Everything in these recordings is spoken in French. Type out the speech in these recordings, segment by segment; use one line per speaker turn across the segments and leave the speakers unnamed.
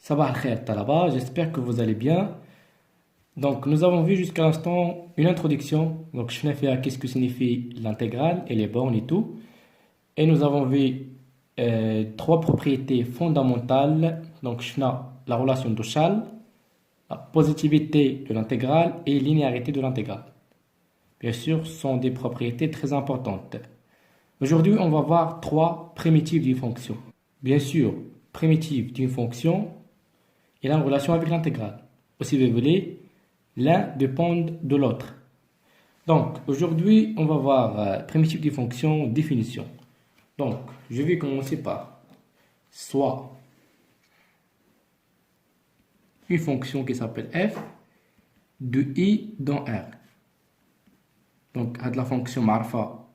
Sabah al-khair talaba, j'espère que vous allez bien. Donc, nous avons vu jusqu'à l'instant une introduction. Donc, je vais faire qu'est-ce que signifie l'intégrale et les bornes et tout. Et nous avons vu trois propriétés fondamentales. Donc, je fais la relation de Schall, la positivité de l'intégrale et linéarité de l'intégrale. Bien sûr, ce sont des propriétés très importantes. Aujourd'hui, on va voir trois primitives d'une fonction. Bien sûr, primitive d'une fonction, il a une relation avec l'intégrale. Ou si vous voulez, l'un dépend de l'autre. Donc, aujourd'hui, on va voir primitive d'une fonction, définition. Donc, je vais commencer par soit une fonction qui s'appelle f de i dans R. Donc, هاد la fonction معرفة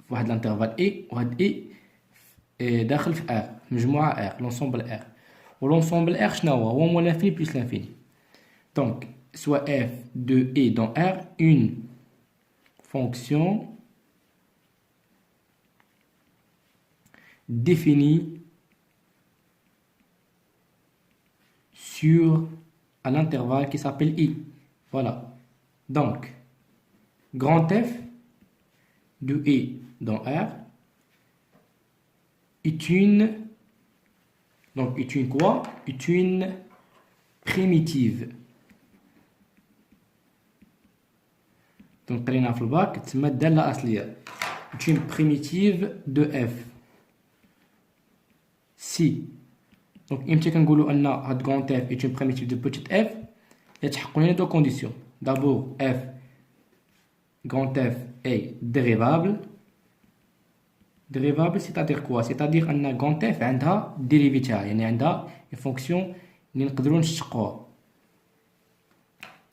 في واحد l'intervalle i وهاد i داخل في R مجموعة R l'ensemble R l'ensemble R شنو هو moins l'infini plus l'infini. Donc soit f de i dans R une fonction définie sur un intervalle qui s'appelle i. Voilà. Donc grand F de i dans R est une quoi? Est une primitive. Donc قرينا في الباك تسمى الدالة الأصلية. Est une primitive de f. Si donc امتى كنقولوا ان هاد grand f est une primitive de petite f يتحققوا لنا deux conditions. D'abord f grand f est dérivable. Dérivable, c'est-à-dire quoi? C'est-à-dire أن grand f عندها dérivé تاعها يعني عندها une fonction اللي نقدروا نشتقوها.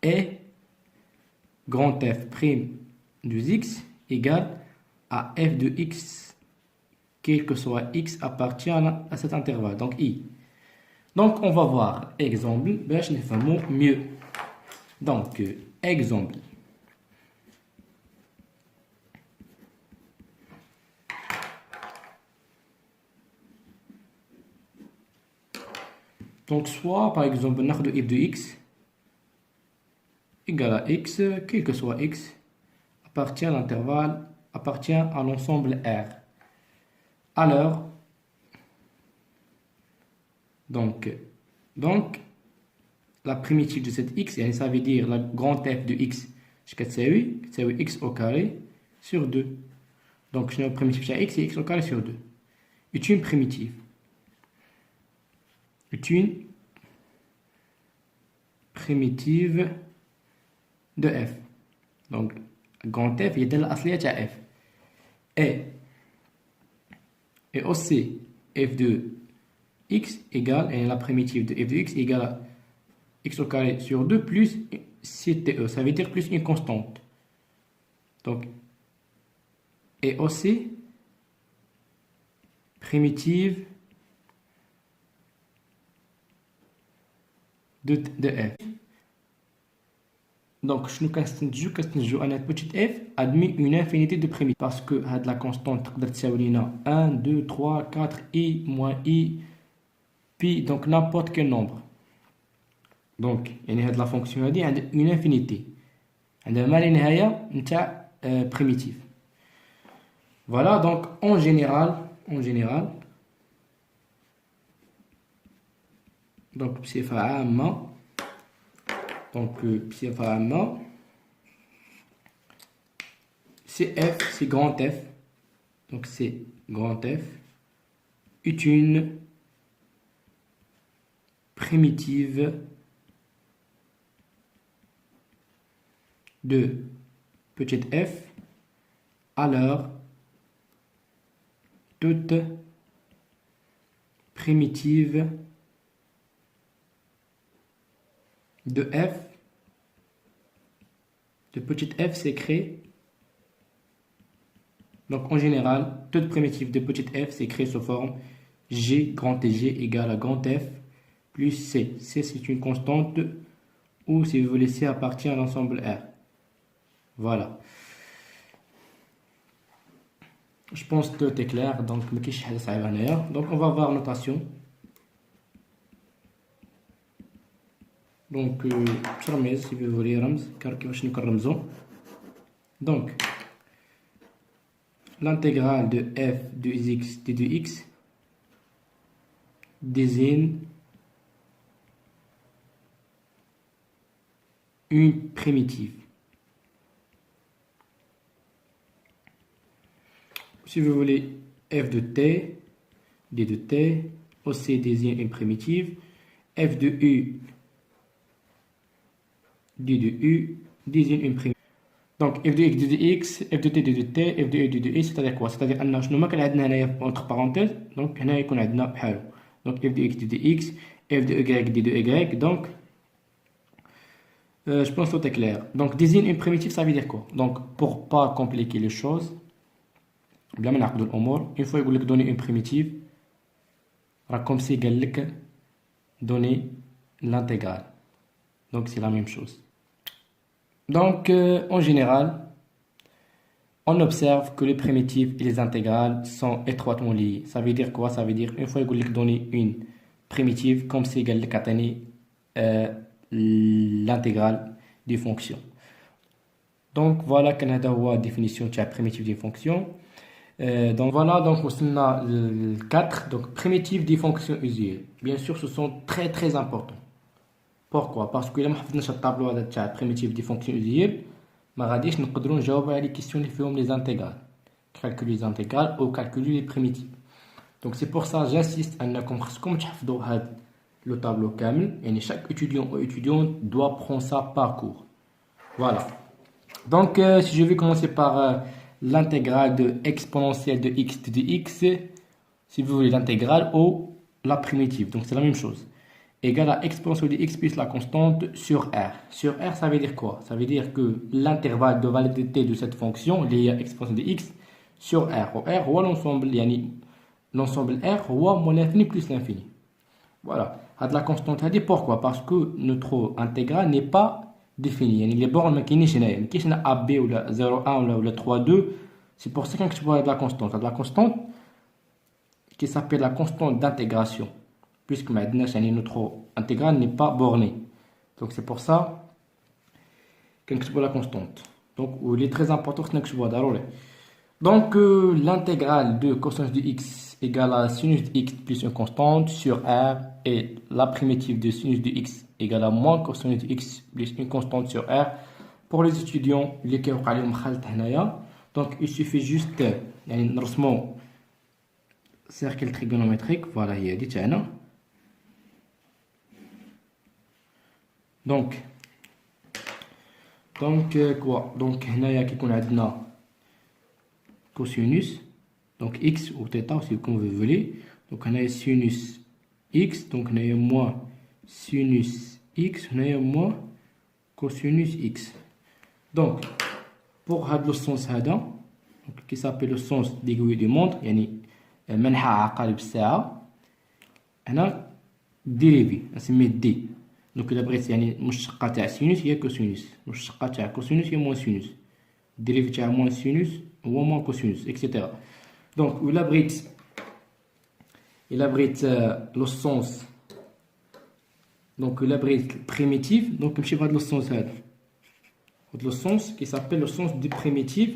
Et grand f prime de x égale à f de x, quel que soit x appartient à cet intervalle, donc i. Donc on va voir exemple باش نفهموا mieux. Donc exemple. Donc soit par exemple ناخذ f de x égale à x, quel que soit x, appartient à l'intervalle, appartient à l'ensemble R. Alors, donc, la primitive de cette x, ça veut dire la grande f de x, c'est x au carré sur 2. Donc, je n'ai primitive de x, c'est x au carré sur 2. Est une primitive. Est une primitive de f. Donc, grand f, il y a de l'asliya à f. Et aussi, f de x égale, et la primitive de f de x égale à x au carré sur 2 plus CTE, ça veut dire plus une constante. Donc, et aussi, primitive de f. Donc, je nous une petite f admis une infinité de primitives parce que la constante est 1, 2, 3, 4, i, moins i, pi, donc n'importe quel nombre. Donc, la fonction a une infinité. Elle primitive. Voilà, donc en général, donc c'est عامة. Donc, بصفة عامة, c'est f, c'est grand f. Donc, c'est grand f est une primitive de petite f. Alors, toute primitive de f, de petite f s'écrit, donc en général, toute primitive de petite f s'écrit sous forme g grand G égale à grand f plus c. C c'est une constante, ou si vous voulez c appartient à l'ensemble R. Voilà. Je pense que tout est clair, donc on va voir notation. Donc, si vous voulez, donc, l'intégrale de f de x d de x désigne une primitive. Si vous voulez, f de t, d de t, aussi désigne une primitive. F de u, d de u, désigne une primitive. Donc, f de x, d de x, f de t, d de t, f de u, d de i, c'est-à-dire quoi? C'est-à-dire أن شنو ما كان عندنا هنايا entre parenthèses, donc هنا يكون عندنا بحالو. Donc, f de x, d de x, f de y, d de y, donc je pense que tout est clair. Donc, désigne une primitive, ça veut dire quoi? Donc, pour pas compliquer les choses, بلا ما نعقدوا الأمور، une fois يقول لك donner une primitive، راه comme si قال لك donner l'intégrale. Donc, c'est la même chose. Donc, en général, on observe que les primitives et les intégrales sont étroitement liées. Ça veut dire quoi? Ça veut dire, une fois que vous donner une primitive, comme si elle l'intégrale des fonctions. Donc, voilà quelle est la définition de la primitive des fonctions. Donc, voilà, donc, on a le 4, donc, primitive des fonctions usuelles. Bien sûr, ce sont très, très importants. Pourquoi? Parce que si on a le tableau de la primitive des fonctions usuelles, ما غاديش نقدروا نجاوبوا على les questions اللي فيهم les intégrales. Calculer les intégrales ou calculer les primitives. Donc c'est pour ça j'insiste انكم خصكم تحفظوا هذا le tableau كامل. يعني chaque étudiant ou étudiante doit prendre ça par cours. Voilà. Donc si je vais commencer par l'intégrale de exponentielle de x de x, si vous voulez l'intégrale ou la primitive. Donc c'est la même chose. Égale à exponentielle de x plus la constante sur R. Sur R, ça veut dire quoi? Ça veut dire que l'intervalle de validité de cette fonction, liée à exponentielle de x, sur R. R, ou l'ensemble R, ou moins l'infini plus l'infini. Voilà. À la constante, pourquoi? Parce que notre intégrale n'est pas définie. Les bornes ne sont pas AB ou 0,1 ou 3,2. C'est pour ça que je vois de la constante. De la constante qui s'appelle la constante d'intégration. Puisque notre intégrale n'est pas bornée. Donc c'est pour ça que je vois la constante. Donc il est très important que je vois d'arrêt. Donc l'intégrale de cosinus de x égale à sinus de x plus une constante sur R, et la primitive de sinus de x égale à moins cosinus de x plus une constante sur R. Pour les étudiants, donc il suffit juste نرسموا cercle trigonométrique. Voilà, il y a dit تاعنا. Donc quoi? Donc هنايا كيكون عندنا cosinus, donc x ou θ aussi comme vous voulez. Donc هنايا sinus x, donc هنايا moins sinus x, هنايا moins cosinus x. Donc pour هذا le sens هذا qui s'appelle le sens d'aiguille du montre، يعني منحى عقارب الساعة، هنا dérivé نسميه دي. Donc إلا بغيت يعني مشتقة تاع سينوس هي كوسينوس، مشتقة تاع كوسينوس هي موان سينوس، ديريفي تاع موان سينوس هو موان كوسينوس إكسيتيرا. دونك إلا بغيت لو سونس، دونك إلا بغيت بريميتيف، دونك نمشي بهاد لو سونس هذا، هاد لو سونس كي سابيل لو سونس دي بريميتيف،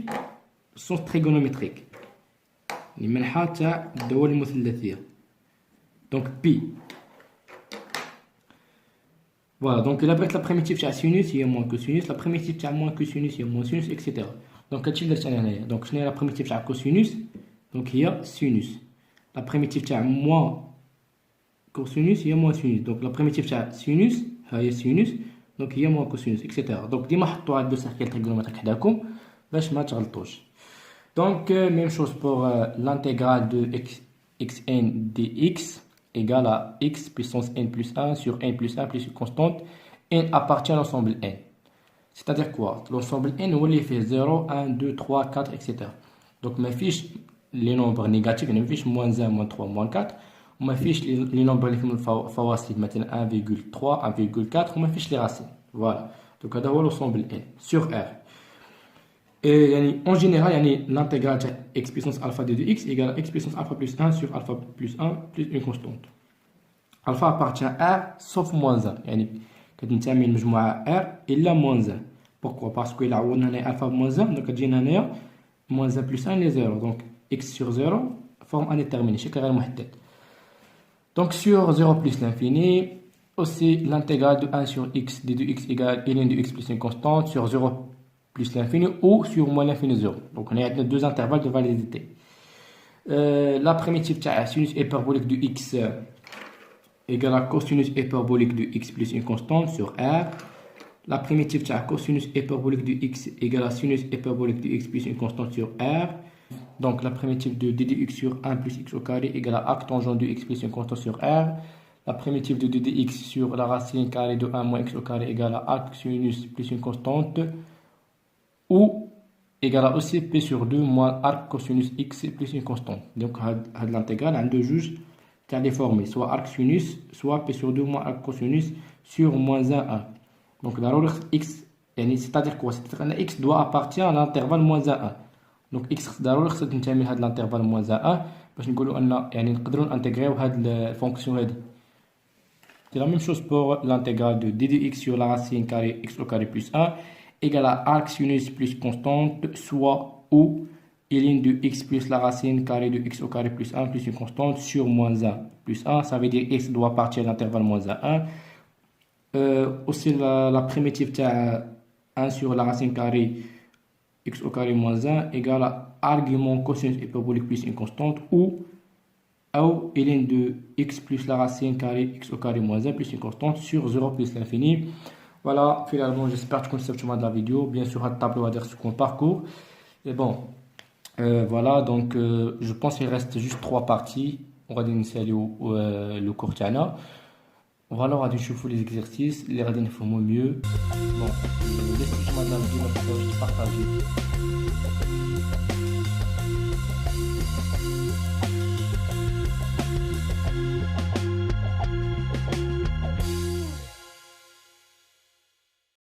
سونس تريغونوميتريك، يعني منحى تاع الدوال المثلثية. دونك بي voilà, donc la primitive de sinus est moins que sinus, la primitive de moins que sinus est moins sinus, etc. Donc, donc la primitive de cosinus, donc il y a sinus. La primitive de moins cosinus, il y a moins sinus. Donc la primitive de sinus, il y a sinus, donc il y a moins cosinus, etc. Donc, ديما حطوا هاد deux cercles trigonométriques حداكم باش ما تغلطوش. Donc, même chose pour l'intégrale de xn dx égale à x puissance n plus 1 sur n plus 1 plus une constante. N appartient à l'ensemble n. C'est-à-dire quoi? L'ensemble n, on les fait 0, 1, 2, 3, 4, etc. Donc, ma fiche les nombres négatifs, ma fiche moins 1, moins 3, moins 4. On m'affiche les nombres les fawasid, maintenant 1,3, 1,4. On m'affiche les racines. Voilà. Donc, c'est l'ensemble n sur R. Et en général, l'intégrale de x puissance alpha de x égale à x puissance alpha plus 1 sur alpha plus 1 plus une constante. Alpha appartient à R sauf moins 1. كتنتمي للمجموعة R إلا موان 1. Pourquoi? Parce que إلا عوضنا هنا alpha بموان 1 دونك كتجينا هنايا موان 1 بلس 1 هي 0. دونك x sur 0 forme indéterminée شكل غير محدد. Donc sur 0 plus l'infini, aussi l'intégrale de 1 sur x de 2x égale ln de x plus une constante sur 0 plus l'infini ou sur moins l'infini 0. Donc on a deux intervalles de validité. La primitive de sinus hyperbolique de x égale à cosinus hyperbolique de x plus une constante sur R. La primitive de cosinus hyperbolique de x égale à sinus hyperbolique de x plus une constante sur R. Donc la primitive de ddx sur 1 plus x au carré égale à arc tangent de x plus une constante sur R. La primitive de ddx sur la racine carrée de 1 moins x au carré égale à arc sinus plus une constante ou égale à aussi p sur 2 moins arc cosinus x plus une constante. Donc l'intégrale a deux juges qui est formé, soit arc sinus, soit p sur 2 moins arc cosinus sur moins 1, 1. Donc la règle x, c'est-à-dire quoi? C'est-à-dire que x doit appartenir à l'intervalle moins 1, 1. Donc x ضروري خصها تنتمي لهاد الانترفال موان 1 باش نقولوا ان يعني نقدروا نانتيغريو هاد الفونكسيون هادي. C'est la même chose pour l'intégrale de ddx sur la racine carrée x au carré plus 1 égale à arc sinus plus constante soit ou ln de x plus la racine carrée de x au carré plus 1 plus une constante sur moins 1 plus 1. Ça veut dire x doit partir de l'intervalle moins 1, 1. Aussi la primitive de 1 sur la racine carrée x au carré moins 1 égale à argument cosinus hyperbolique plus une constante ou ln de x plus la racine carrée x au carré moins 1 plus une constante sur 0 plus l'infini. Voilà, finalement j'espère que tu as de la vidéo. Bien sûr, le tableau va dire ce qu'on parcourt. Et bon, voilà, donc je pense qu'il reste juste 3 parties. On va initier le cours Tiana. Voilà, on va chauffer les exercices, les radines font mieux. Bon, laissez-moi de la vidéo, partager.